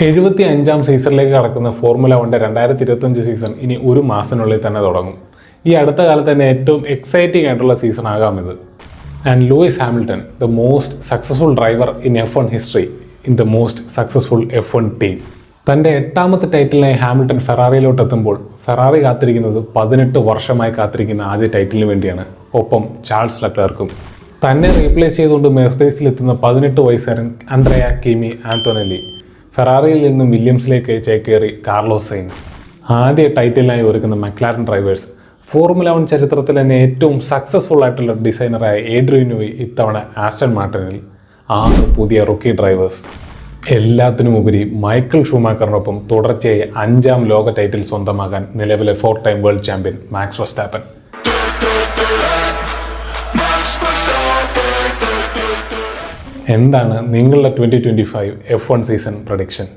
75ാം സീസണിലേക്ക് കടക്കുന്ന formula 1 2025 season ഇനി ഒരു മാസത്തിനുള്ളിൽ തന്നെ തുടങ്ങും. ഈ അടുത്ത കാലത്ത് തന്നെ ഏറ്റവും എക്സൈറ്റിംഗ് ആയിട്ടുള്ള സീസൺ ആകാം ഇത്. And Luis Hamilton, the most successful driver in F1 history, in the most successful F1 team. തൻ്റെ 8ാമത്തെ ടൈറ്റിലിനായി ഹാമിൽട്ടൺ ഫെറാറിയിലോട്ട് എത്തുമ്പോൾ ഫെറാറി കാത്തിരിക്കുന്നത് 18 വർഷമായി കാത്തിരിക്കുന്ന ആദ്യ ടൈറ്റിലിന് വേണ്ടിയാണ്. ഒപ്പം ചാൾസ് ലെക്ലർക്കും. തന്നെ റീപ്ലേസ് ചെയ്തുകൊണ്ട് മെർസഡീസിലെത്തുന്ന 18 വയസ്സുകാരൻ ആൻഡ്രിയ കിമി ആന്റോനെല്ലി. ഫെറാറിയിൽ നിന്നും വില്യംസിലേക്ക് ചേക്കേറി കാർലോസ് സൈൻസ്. ആദ്യ ടൈറ്റിലിനായി ഒരുക്കുന്ന മക്ലാരൻ ഡ്രൈവേഴ്സ്. ഫോർമുല 1 ചരിത്രത്തിൽ തന്നെ ഏറ്റവും സക്സസ്ഫുൾ ആയിട്ടുള്ള ഡിസൈനറായ ഏഡ്രിയൻ ന്യൂയി ഇത്തവണ ആസ്റ്റൺ മാർട്ടിനിൽ. 6 പുതിയ റുക്കി ഡ്രൈവേഴ്സ്. എല്ലാത്തിനുമുപരി മൈക്കിൾ ഷൂമാക്കറിനൊപ്പം തുടർച്ചയായി 5ാം ലോക ടൈറ്റിൽ സ്വന്തമാക്കാൻ നിലവിലെ 4 time world champion Max Verstappen. എന്താണ് നിങ്ങളുടെ 2025 F1 സീസൺ പ്രഡിക്ഷൻ?